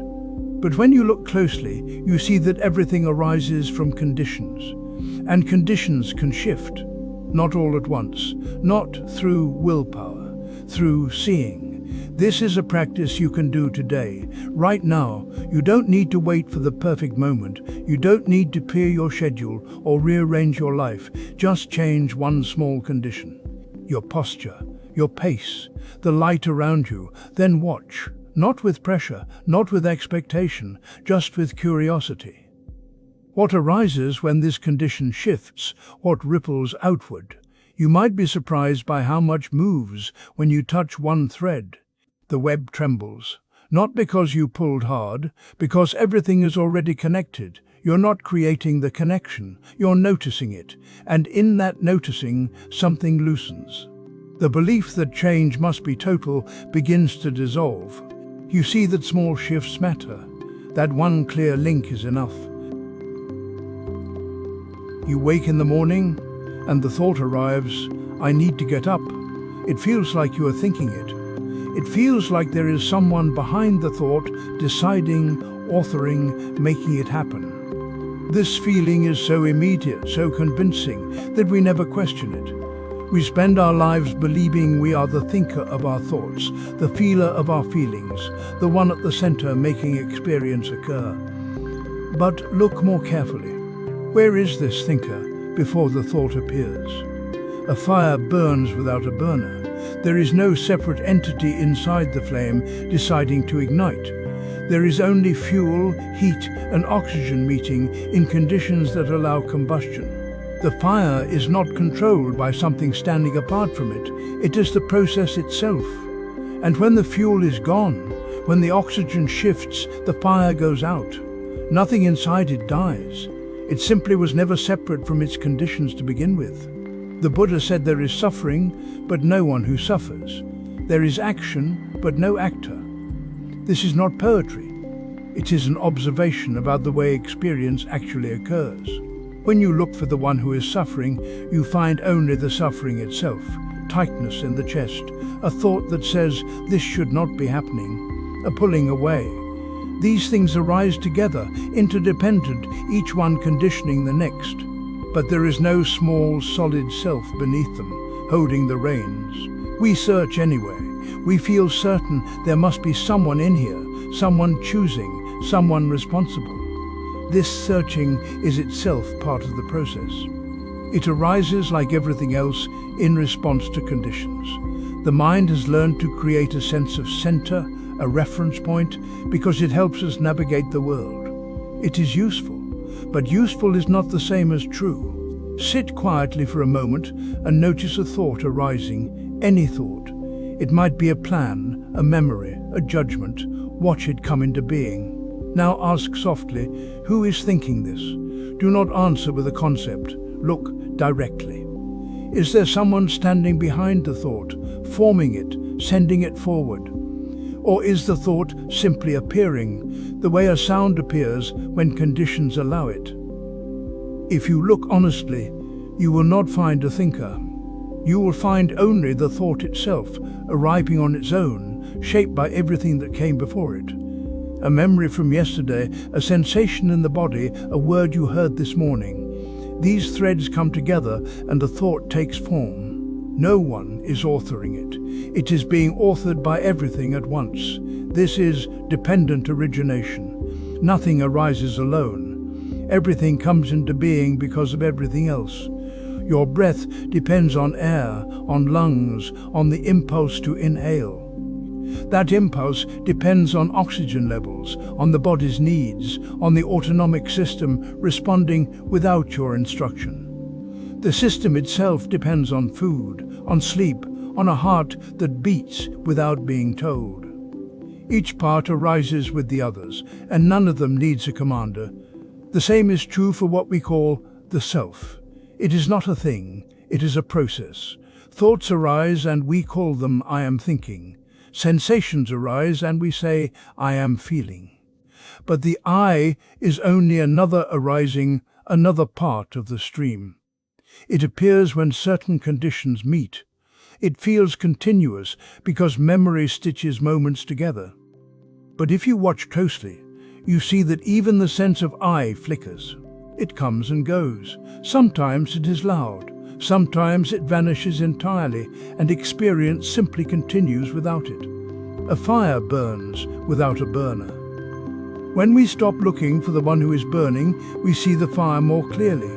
But when you look closely, you see that everything arises from conditions. And conditions can shift, not all at once, not through willpower, through seeing. This is a practice you can do today, right now. You don't need to wait for the perfect moment. You don't need to clear your schedule or rearrange your life. Just change one small condition. Your posture, your pace, the light around you. Then watch. Not with pressure, not with expectation, just with curiosity. What arises when this condition shifts, what ripples outward? You might be surprised by how much moves when you touch one thread. The web trembles, not because you pulled hard, because everything is already connected. You're not creating the connection, you're noticing it, and in that noticing, something loosens. The belief that change must be total begins to dissolve. You see that small shifts matter, that one clear link is enough. You wake in the morning, and the thought arrives, I need to get up. It feels like you are thinking it. It feels like there is someone behind the thought, deciding, authoring, making it happen. This feeling is so immediate, so convincing, that we never question it. We spend our lives believing we are the thinker of our thoughts, the feeler of our feelings, the one at the center making experience occur. But look more carefully. Where is this thinker before the thought appears? A fire burns without a burner. There is no separate entity inside the flame deciding to ignite. There is only fuel, heat, and oxygen meeting in conditions that allow combustion. The fire is not controlled by something standing apart from it. It is the process itself. And when the fuel is gone, when the oxygen shifts, the fire goes out. Nothing inside it dies. It simply was never separate from its conditions to begin with. The Buddha said there is suffering, but no one who suffers. There is action, but no actor. This is not poetry. It is an observation about the way experience actually occurs. When you look for the one who is suffering, you find only the suffering itself, tightness in the chest, a thought that says this should not be happening, a pulling away. These things arise together, interdependent, each one conditioning the next. But there is no small, solid self beneath them, holding the reins. We search anyway. We feel certain there must be someone in here, someone choosing, someone responsible. This searching is itself part of the process. It arises, like everything else, in response to conditions. The mind has learned to create a sense of center, a reference point, because it helps us navigate the world. It is useful. But useful is not the same as true. Sit quietly for a moment and notice a thought arising, any thought. It might be a plan, a memory, a judgment. Watch it come into being. Now ask softly, who is thinking this? Do not answer with a concept. Look directly. Is there someone standing behind the thought, forming it, sending it forward? Or is the thought simply appearing, the way a sound appears when conditions allow it? If you look honestly, you will not find a thinker. You will find only the thought itself, arriving on its own, shaped by everything that came before it. A memory from yesterday, a sensation in the body, a word you heard this morning. These threads come together and a thought takes form. No one is authoring it. It is being authored by everything at once. This is dependent origination. Nothing arises alone. Everything comes into being because of everything else. Your breath depends on air, on lungs, on the impulse to inhale. That impulse depends on oxygen levels, on the body's needs, on the autonomic system responding without your instruction. The system itself depends on food, on sleep, on a heart that beats without being told. Each part arises with the others, and none of them needs a commander. The same is true for what we call the self. It is not a thing, it is a process. Thoughts arise and we call them I am thinking. Sensations arise and we say I am feeling. But the I is only another arising, another part of the stream. It appears when certain conditions meet. It feels continuous because memory stitches moments together. But if you watch closely, you see that even the sense of I flickers. It comes and goes. Sometimes it is loud. Sometimes it vanishes entirely, and experience simply continues without it. A fire burns without a burner. When we stop looking for the one who is burning, we see the fire more clearly.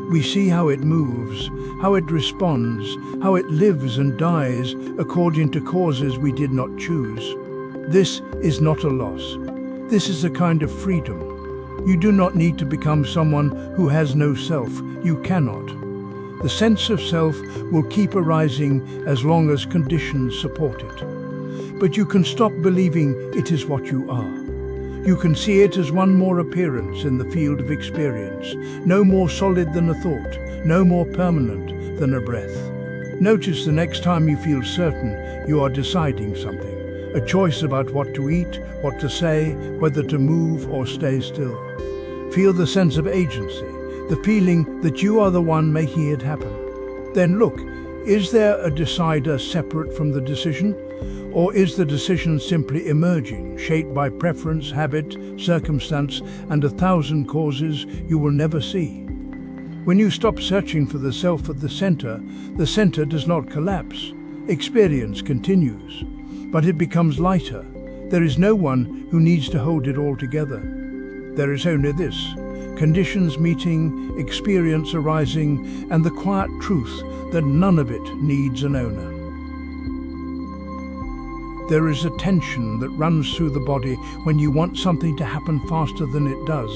We see how it moves, how it responds, how it lives and dies according to causes we did not choose. This is not a loss. This is a kind of freedom. You do not need to become someone who has no self. You cannot. The sense of self will keep arising as long as conditions support it. But you can stop believing it is what you are. You can see it as one more appearance in the field of experience, no more solid than a thought, no more permanent than a breath. Notice the next time you feel certain you are deciding something, a choice about what to eat, what to say, whether to move or stay still. Feel the sense of agency, the feeling that you are the one making it happen. Then look, is there a decider separate from the decision? Or is the decision simply emerging, shaped by preference, habit, circumstance, and 1,000 causes you will never see? When you stop searching for the self at the center does not collapse. Experience continues, but it becomes lighter. There is no one who needs to hold it all together. There is only this: conditions meeting, experience arising, and the quiet truth that none of it needs an owner. There is a tension that runs through the body when you want something to happen faster than it does.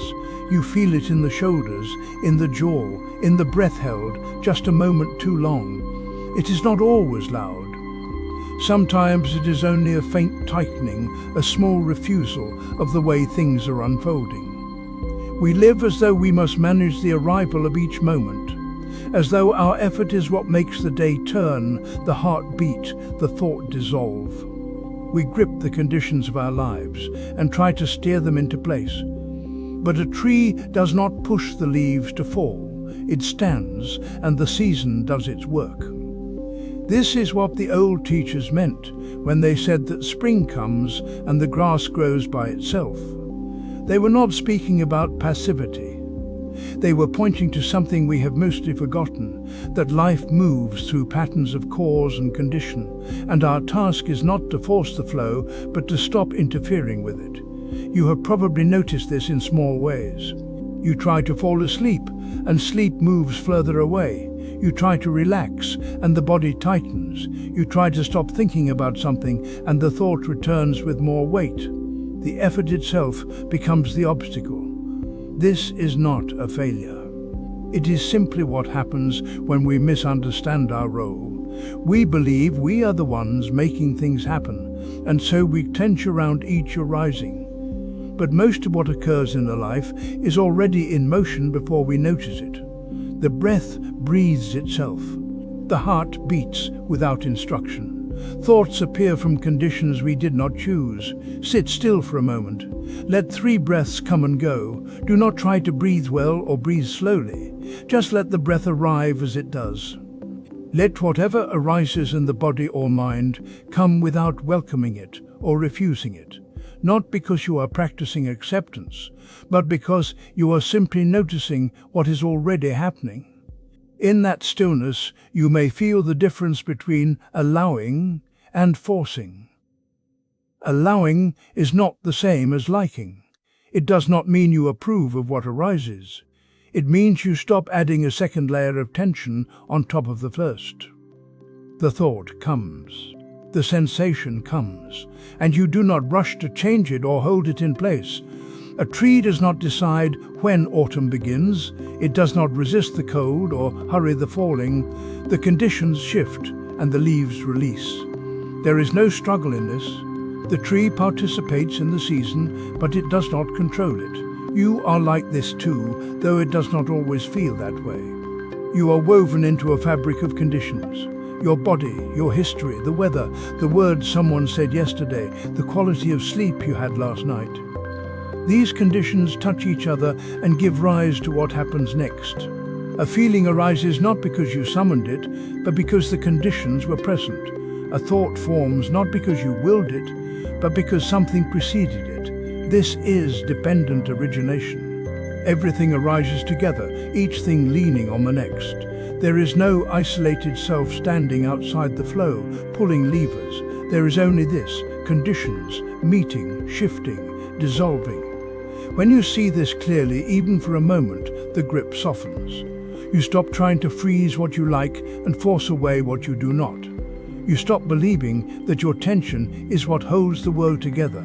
You feel it in the shoulders, in the jaw, in the breath held just a moment too long. It is not always loud. Sometimes it is only a faint tightening, a small refusal of the way things are unfolding. We live as though we must manage the arrival of each moment, as though our effort is what makes the day turn, the heart beat, the thought dissolve. We grip the conditions of our lives and try to steer them into place. But a tree does not push the leaves to fall. It stands, and the season does its work. This is what the old teachers meant when they said that spring comes and the grass grows by itself. They were not speaking about passivity. They were pointing to something we have mostly forgotten, that life moves through patterns of cause and condition, and our task is not to force the flow, but to stop interfering with it. You have probably noticed this in small ways. You try to fall asleep, and sleep moves further away. You try to relax, and the body tightens. You try to stop thinking about something, and the thought returns with more weight. The effort itself becomes the obstacle. This is not a failure. It is simply what happens when we misunderstand our role. We believe we are the ones making things happen, and so we tense around each arising. But most of what occurs in a life is already in motion before we notice it. The breath breathes itself. The heart beats without instruction. Thoughts appear from conditions we did not choose. Sit still for a moment. Let 3 breaths come and go. Do not try to breathe well or breathe slowly. Just let the breath arrive as it does. Let whatever arises in the body or mind come without welcoming it or refusing it. Not because you are practicing acceptance, but because you are simply noticing what is already happening. In that stillness, you may feel the difference between allowing and forcing. Allowing is not the same as liking. It does not mean you approve of what arises. It means you stop adding a second layer of tension on top of the first. The thought comes, the sensation comes, and you do not rush to change it or hold it in place. A tree does not decide when autumn begins. It does not resist the cold or hurry the falling. The conditions shift and the leaves release. There is no struggle in this. The tree participates in the season, but it does not control it. You are like this too, though it does not always feel that way. You are woven into a fabric of conditions. Your body, your history, the weather, the words someone said yesterday, the quality of sleep you had last night. These conditions touch each other and give rise to what happens next. A feeling arises not because you summoned it, but because the conditions were present. A thought forms not because you willed it, but because something preceded it. This is dependent origination. Everything arises together, each thing leaning on the next. There is no isolated self standing outside the flow, pulling levers. There is only this, conditions, meeting, shifting, dissolving. When you see this clearly, even for a moment, the grip softens. You stop trying to freeze what you like and force away what you do not. You stop believing that your tension is what holds the world together.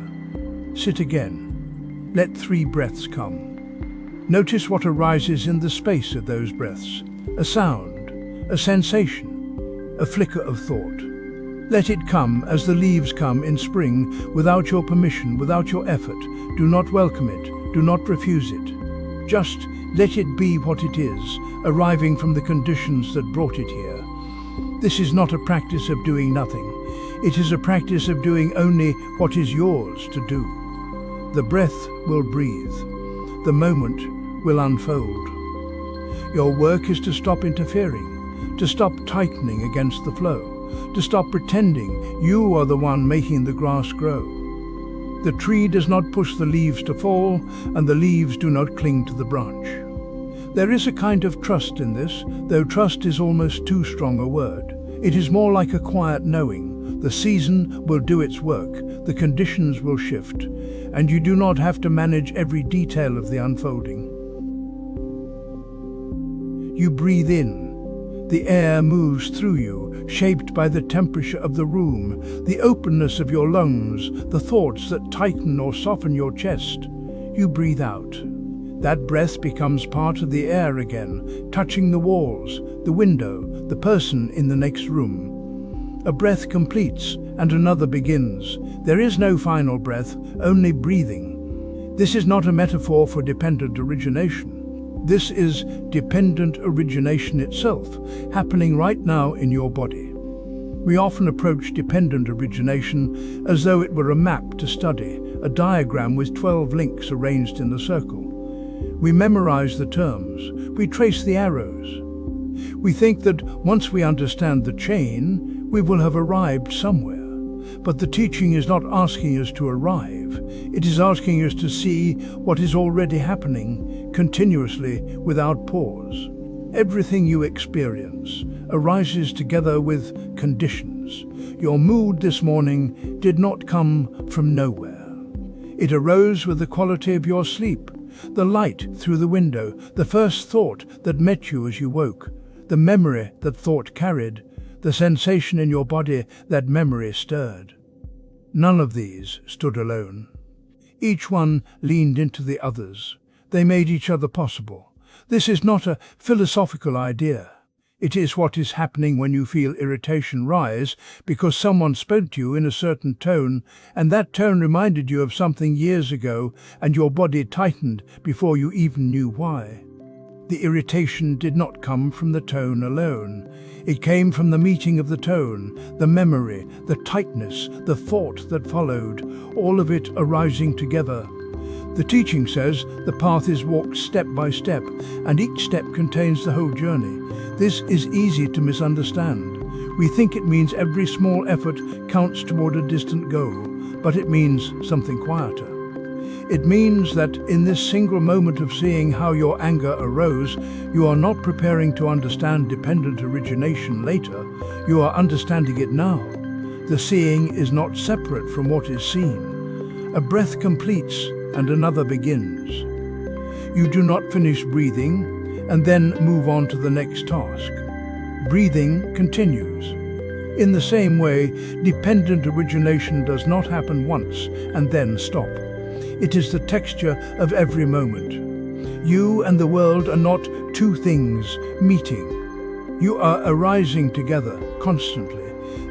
Sit again. Let 3 breaths come. Notice what arises in the space of those breaths. A sound, a sensation, a flicker of thought. Let it come as the leaves come in spring, without your permission, without your effort. Do not welcome it, do not refuse it. Just let it be what it is, arriving from the conditions that brought it here. This is not a practice of doing nothing. It is a practice of doing only what is yours to do. The breath will breathe. The moment will unfold. Your work is to stop interfering, to stop tightening against the flow, to stop pretending you are the one making the grass grow. The tree does not push the leaves to fall, and the leaves do not cling to the branch. There is a kind of trust in this, though trust is almost too strong a word. It is more like a quiet knowing. The season will do its work, the conditions will shift, and you do not have to manage every detail of the unfolding. You breathe in. The air moves through you, shaped by the temperature of the room, the openness of your lungs, the thoughts that tighten or soften your chest. You breathe out. That breath becomes part of the air again, touching the walls, the window, the person in the next room. A breath completes, and another begins. There is no final breath, only breathing. This is not a metaphor for dependent origination. This is dependent origination itself, happening right now in your body. We often approach dependent origination as though it were a map to study, a diagram with 12 links arranged in a circle. We memorize the terms, we trace the arrows. We think that once we understand the chain, we will have arrived somewhere. But the teaching is not asking us to arrive. It is asking us to see what is already happening, continuously, without pause. Everything you experience arises together with conditions. Your mood this morning did not come from nowhere. It arose with the quality of your sleep, the light through the window, the first thought that met you as you woke, the memory that thought carried, the sensation in your body that memory stirred. None of these stood alone. Each one leaned into the others. They made each other possible. This is not a philosophical idea. It is what is happening when you feel irritation rise because someone spoke to you in a certain tone, and that tone reminded you of something years ago, and your body tightened before you even knew why. The irritation did not come from the tone alone. It came from the meeting of the tone, the memory, the tightness, the thought that followed, all of it arising together. The teaching says the path is walked step by step, and each step contains the whole journey. This is easy to misunderstand. We think it means every small effort counts toward a distant goal, but it means something quieter. It means that in this single moment of seeing how your anger arose, you are not preparing to understand dependent origination later, you are understanding it now. The seeing is not separate from what is seen. A breath completes and another begins. You do not finish breathing, and then move on to the next task. Breathing continues. In the same way, dependent origination does not happen once and then stop. It is the texture of every moment. You and the world are not two things meeting. You are arising together constantly.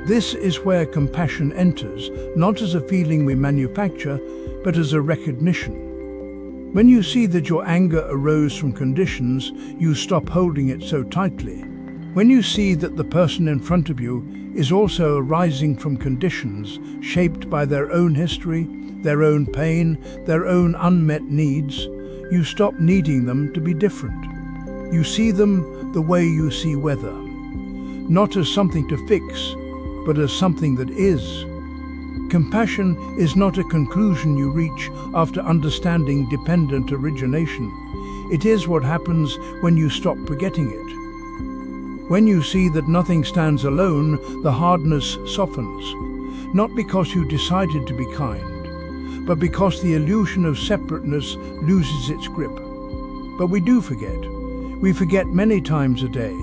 This is where compassion enters, not as a feeling we manufacture, but as a recognition. When you see that your anger arose from conditions, you stop holding it so tightly. When you see that the person in front of you is also arising from conditions shaped by their own history, their own pain, their own unmet needs, you stop needing them to be different. You see them the way you see weather, not as something to fix, but as something that is. Compassion is not a conclusion you reach after understanding dependent origination. It is what happens when you stop forgetting it. When you see that nothing stands alone, the hardness softens, not because you decided to be kind, but because the illusion of separateness loses its grip. But we do forget. We forget many times a day.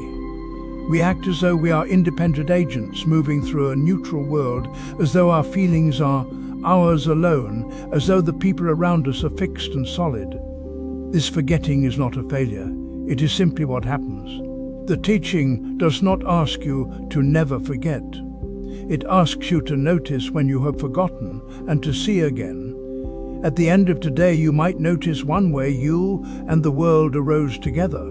We act as though we are independent agents moving through a neutral world, as though our feelings are ours alone, as though the people around us are fixed and solid. This forgetting is not a failure. It is simply what happens. The teaching does not ask you to never forget. It asks you to notice when you have forgotten and to see again. At the end of today, you might notice one way you and the world arose together.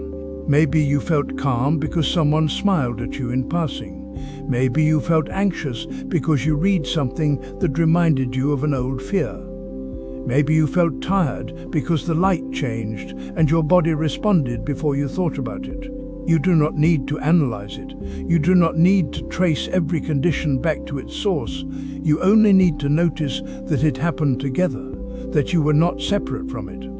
Maybe you felt calm because someone smiled at you in passing. Maybe you felt anxious because you read something that reminded you of an old fear. Maybe you felt tired because the light changed and your body responded before you thought about it. You do not need to analyze it. You do not need to trace every condition back to its source. You only need to notice that it happened together, that you were not separate from it.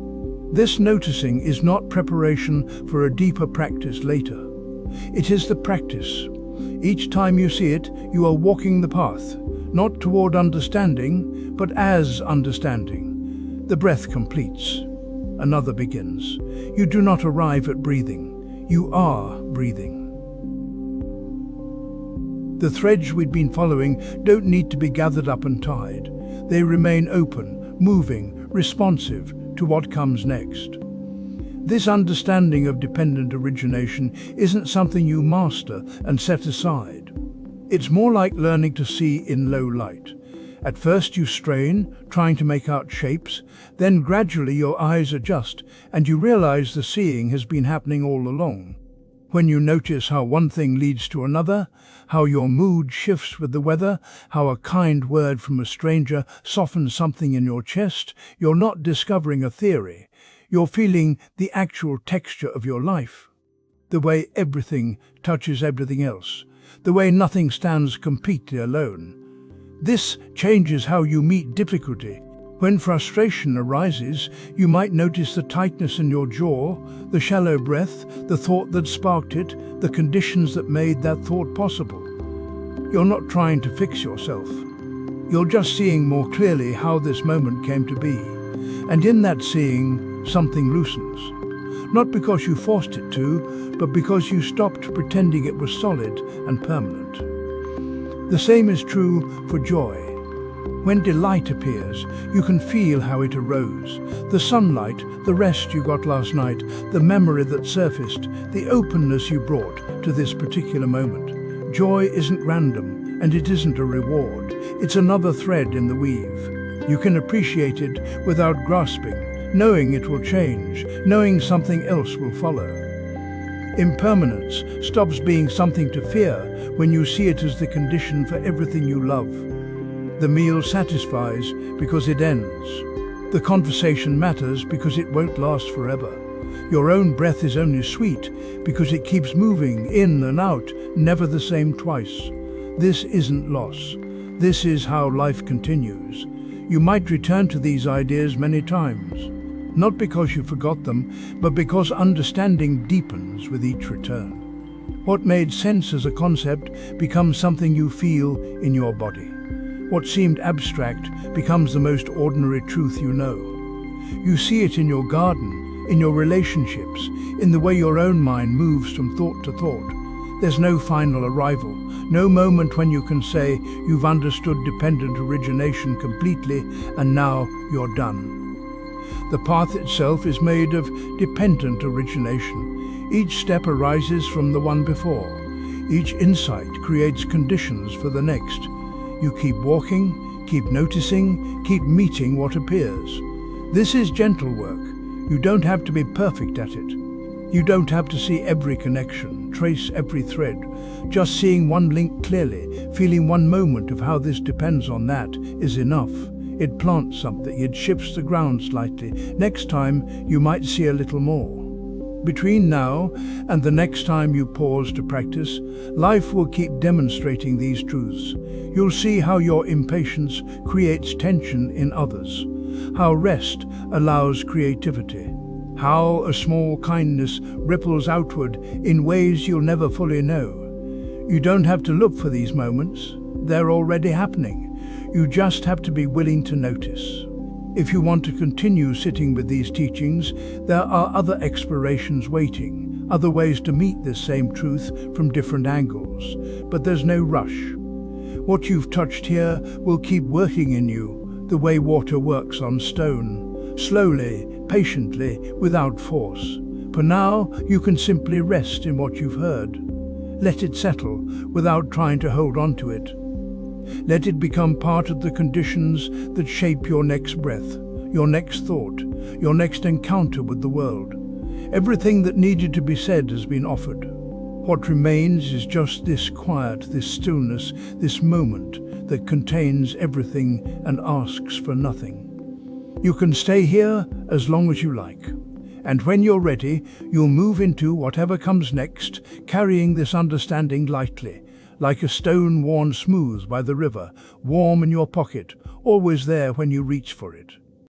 This noticing is not preparation for a deeper practice later. It is the practice. Each time you see it, you are walking the path, not toward understanding, but as understanding. The breath completes. Another begins. You do not arrive at breathing. You are breathing. The threads we'd been following don't need to be gathered up and tied. They remain open, moving, responsive to what comes next. This understanding of dependent origination isn't something you master and set aside. It's more like learning to see in low light. At first you strain, trying to make out shapes, then gradually your eyes adjust and you realize the seeing has been happening all along. When you notice how one thing leads to another, how your mood shifts with the weather, how a kind word from a stranger softens something in your chest, you're not discovering a theory. You're feeling the actual texture of your life. The way everything touches everything else. The way nothing stands completely alone. This changes how you meet difficulty. When frustration arises, you might notice the tightness in your jaw, the shallow breath, the thought that sparked it, the conditions that made that thought possible. You're not trying to fix yourself. You're just seeing more clearly how this moment came to be. And in that seeing, something loosens. Not because you forced it to, but because you stopped pretending it was solid and permanent. The same is true for joy. When delight appears, you can feel how it arose. The sunlight, the rest you got last night, the memory that surfaced, the openness you brought to this particular moment. Joy isn't random, and it isn't a reward. It's another thread in the weave. You can appreciate it without grasping, knowing it will change, knowing something else will follow. Impermanence stops being something to fear when you see it as the condition for everything you love. The meal satisfies because it ends. The conversation matters because it won't last forever. Your own breath is only sweet because it keeps moving in and out, never the same twice. This isn't loss. This is how life continues. You might return to these ideas many times. Not because you forgot them, but because understanding deepens with each return. What made sense as a concept becomes something you feel in your body. What seemed abstract becomes the most ordinary truth you know. You see it in your garden, in your relationships, in the way your own mind moves from thought to thought. There's no final arrival, no moment when you can say you've understood dependent origination completely and now you're done. The path itself is made of dependent origination. Each step arises from the one before. Each insight creates conditions for the next. You keep walking, keep noticing, keep meeting what appears. This is gentle work. You don't have to be perfect at it. You don't have to see every connection, trace every thread. Just seeing one link clearly, feeling one moment of how this depends on that, is enough. It plants something, it shifts the ground slightly. Next time, you might see a little more. Between now and the next time you pause to practice, life will keep demonstrating these truths. You'll see how your impatience creates tension in others, how rest allows creativity, how a small kindness ripples outward in ways you'll never fully know. You don't have to look for these moments. They're already happening. You just have to be willing to notice. If you want to continue sitting with these teachings, there are other explorations waiting, other ways to meet this same truth from different angles. But there's no rush. What you've touched here will keep working in you, the way water works on stone, slowly, patiently, without force. For now, you can simply rest in what you've heard. Let it settle without trying to hold on to it. Let it become part of the conditions that shape your next breath, your next thought, your next encounter with the world. Everything that needed to be said has been offered. What remains is just this quiet, this stillness, this moment that contains everything and asks for nothing. You can stay here as long as you like. And when you're ready, you'll move into whatever comes next, carrying this understanding lightly, like a stone worn smooth by the river, warm in your pocket, always there when you reach for it.